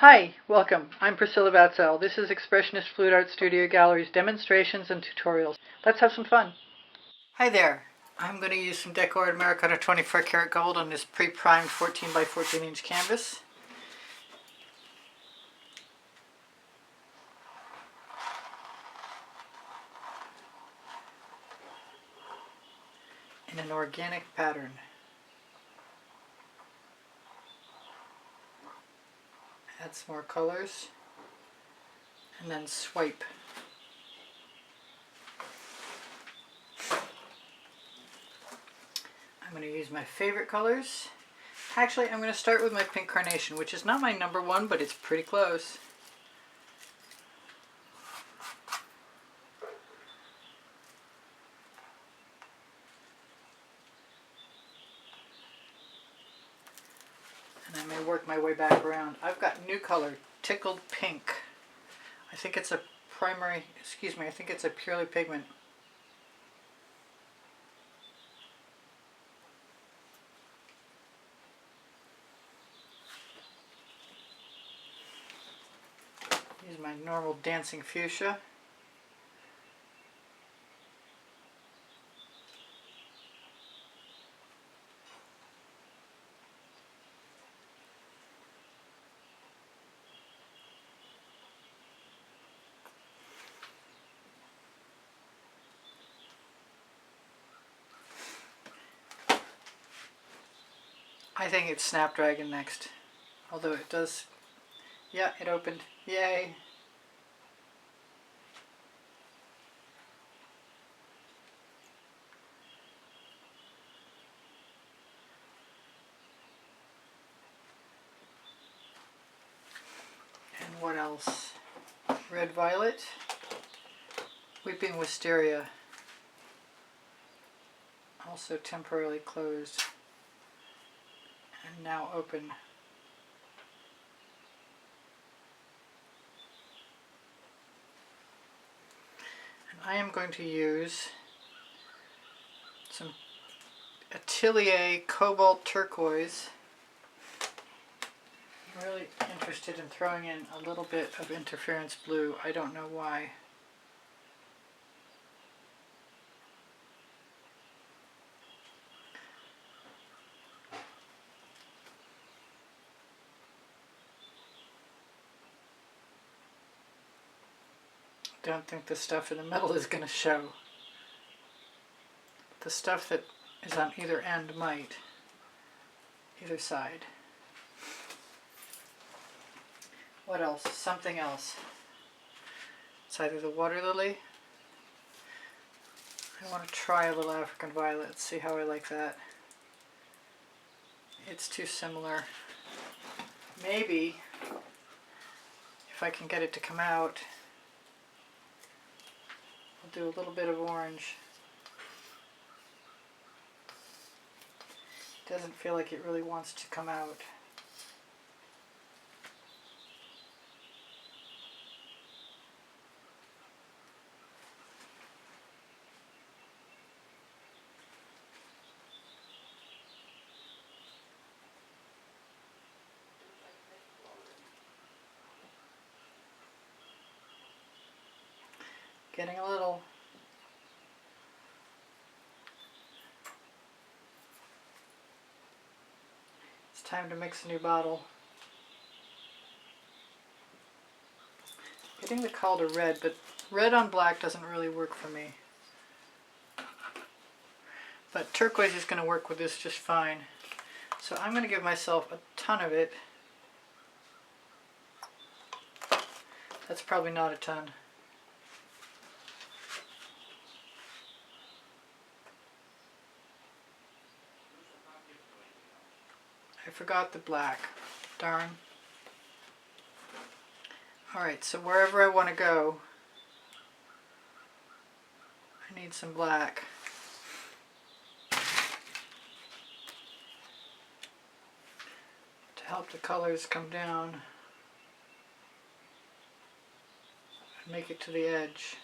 Hi, welcome. I'm Priscilla Batzell. This is Expressionist Fluid Art Studio Gallery's demonstrations and tutorials. Let's have some fun. Hi there. I'm going to use some Decoart Americana 24 karat gold on this pre-primed 14 by 14 inch canvas. In an organic pattern. Add some more colors and then swipe. I'm going to use my favorite colors. Actually, I'm going to start with my pink carnation, which is not my number one, but it's pretty close. And I may work my way back around. I've got new color, Tickled Pink. I think it's a primary, I think it's a purely pigment. Use my normal dancing fuchsia. I think it's Snapdragon next, although it does, yeah, it opened, yay. And what else? Red Violet, Weeping Wisteria, also temporarily closed. And now open. And I am going to use some Atelier Cobalt Turquoise. I'm really interested in throwing in a little bit of Interference Blue. I don't know why. Don't think the stuff in the middle is going to show. The stuff that is on either end might. Either side. What else? Something else. It's either the water lily. I want to try a little African violet. Let's see how I like that. It's too similar. Maybe, if I can get it to come out, I'll do a little bit of orange. Doesn't feel like it really wants to come out. Getting a little. It's time to mix a new bottle. Getting the call to red, but red on black doesn't really work for me. But turquoise is going to work with this just fine. So I'm going to give myself a ton of it. That's probably not a ton. I forgot the black. Darn. Alright, so wherever I want to go, I need some black. To help the colors come down and make it to the edge.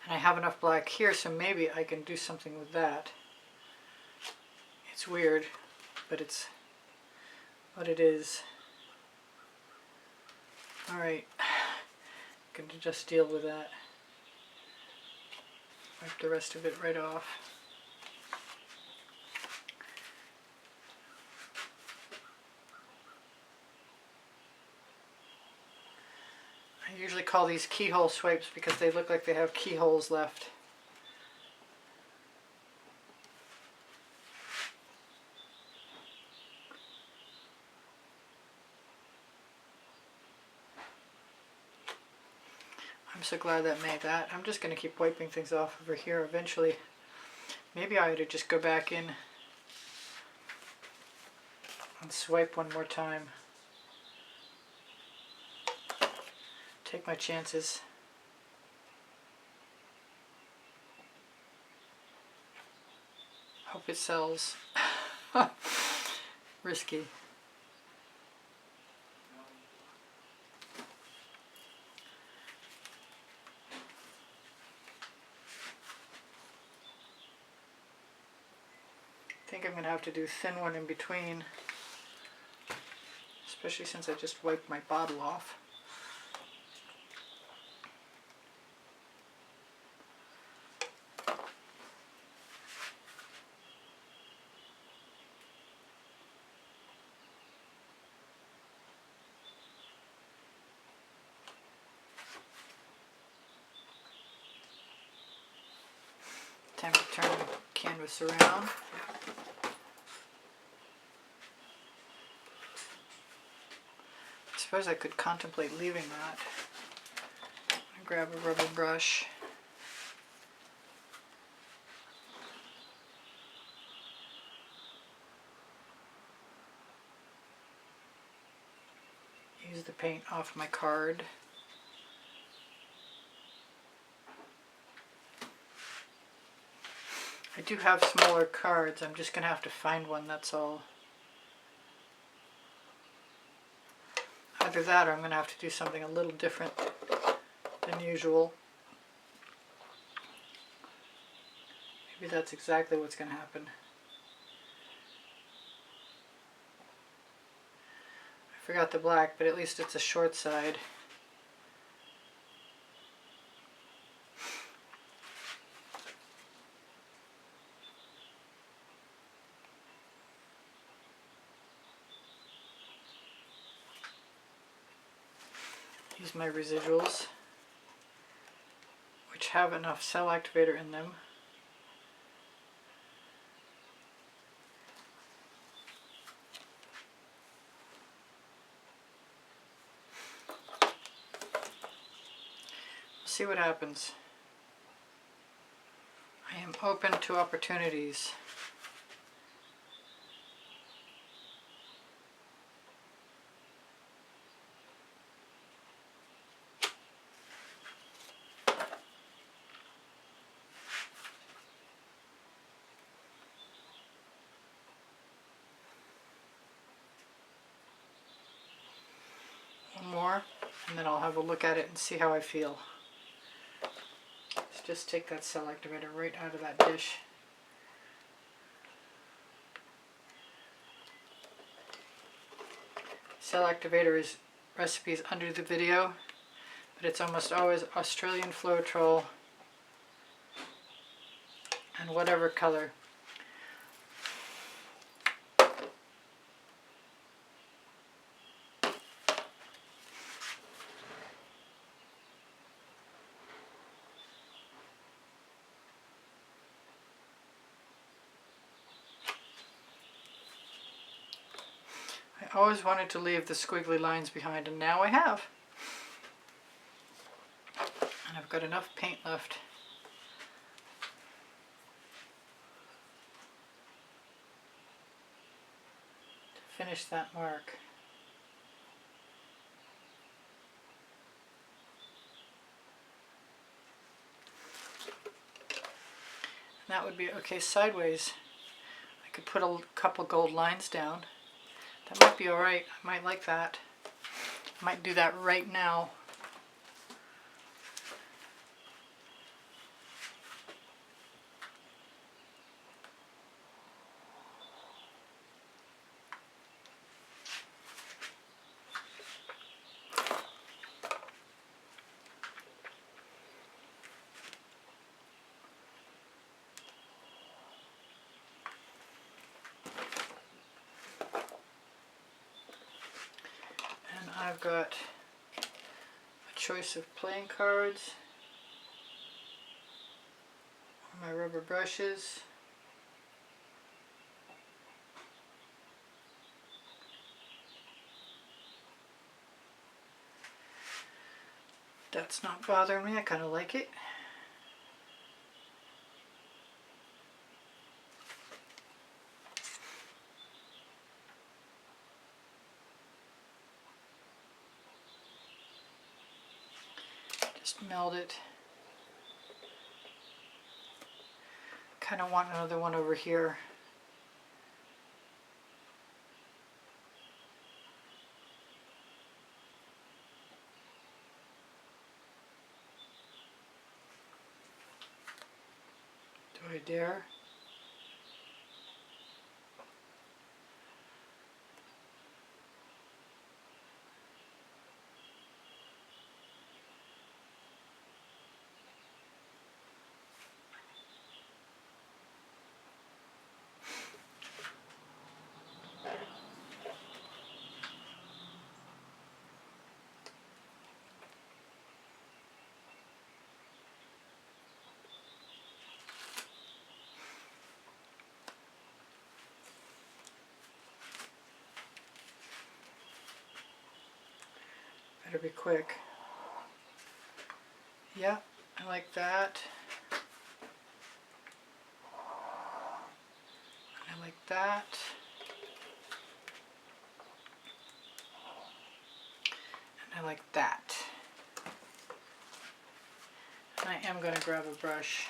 And I have enough black here, so maybe I can do something with that. It's weird, but it's what it is. Alright, I'm going to just deal with that. Wipe the rest of it right off. I usually call these keyhole swipes because they look like they have keyholes left. I'm so glad that made that. I'm just going to keep wiping things off over here eventually. Maybe I ought to just go back in and swipe one more time. Take my chances. Hope it sells. Risky. I think I'm going to have to do a thin one in between, especially since I just wiped my bottle off. Time to turn the canvas around. I suppose I could contemplate leaving that. I'll grab a rubber brush. Use the paint off my card. I do have smaller cards, I'm just going to have to find one, that's all. Either that or I'm going to have to do something a little different than usual. Maybe that's exactly what's going to happen. I forgot the black, but at least it's a short side. Use my residuals, which have enough cell activator in them. See what happens. I am open to opportunities. One more, and then I'll have a look at it and see how I feel. Let's just take that cell activator right out of that dish. Cell activator recipes under the video, but it's almost always Australian Floetrol and whatever color. I always wanted to leave the squiggly lines behind, and now I have. And I've got enough paint left to finish that mark. And that would be okay sideways. I could put a couple gold lines down. That might be alright. I might like that. I might do that right now. I've got a choice of playing cards, my rubber brushes, that's not bothering me, I kind of like it. Just meld it. Kind of want another one over here. Do I dare? Better be quick. Yeah, I like that. I like that. And I like that. And I am going to grab a brush.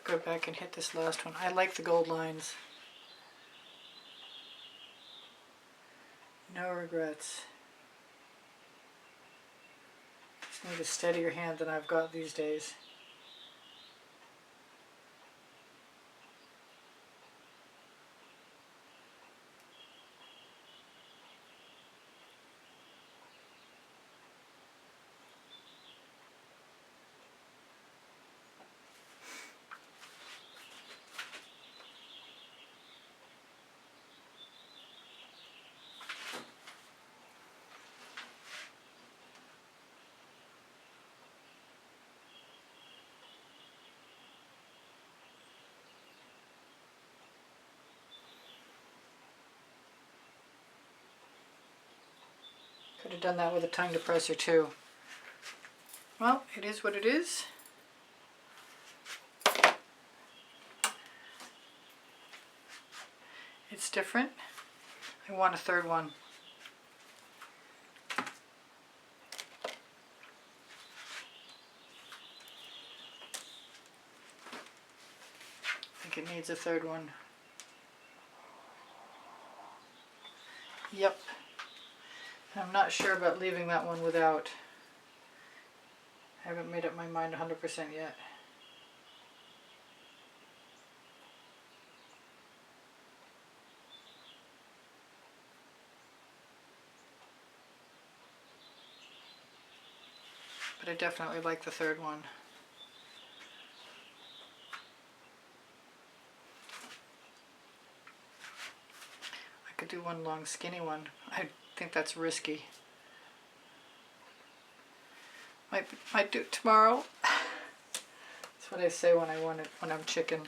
Go back and hit this last one. I like the gold lines. No regrets. Just need a steadier hand than I've got these days. Could have done that with a tongue depressor too. Well, it is what it is. It's different. I want a third one. I think it needs a third one. Yep. I'm not sure about leaving that one without. I haven't made up my mind 100% yet. But I definitely like the third one. I could do one long skinny one. I think that's risky. Might do it tomorrow. That's what I say when I want it, when I'm chicken.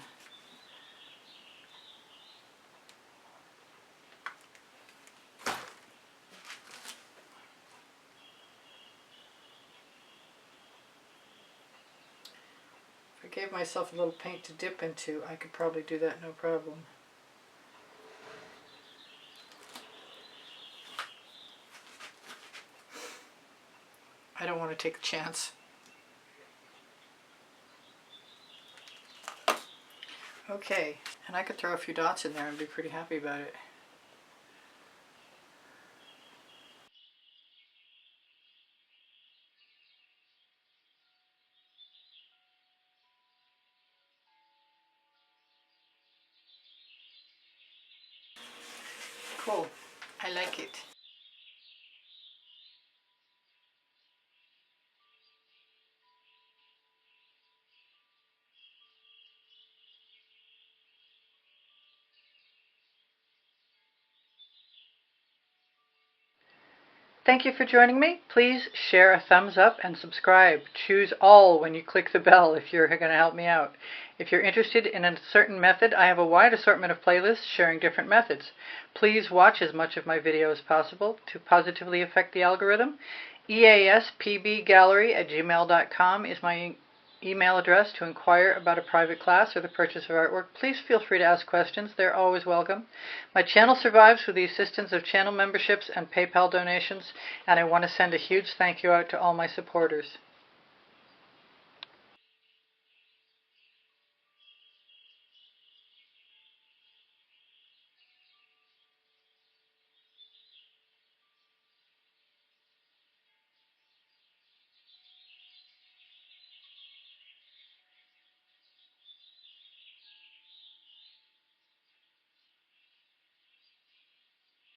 If I gave myself a little paint to dip into, I could probably do that no problem. I don't want to take a chance. Okay, and I could throw a few dots in there and be pretty happy about it. cool. I like it. Thank you for joining me. Please share a thumbs up and subscribe. Choose all when you click the bell if you're going to help me out. If you're interested in a certain method, I have a wide assortment of playlists sharing different methods. Please watch as much of my video as possible to positively affect the algorithm. EASPBgallery@gmail.com is my email address to inquire about a private class or the purchase of artwork. Please feel free to ask questions. They're always welcome. My channel survives with the assistance of channel memberships and PayPal donations, and I want to send a huge thank you out to all my supporters.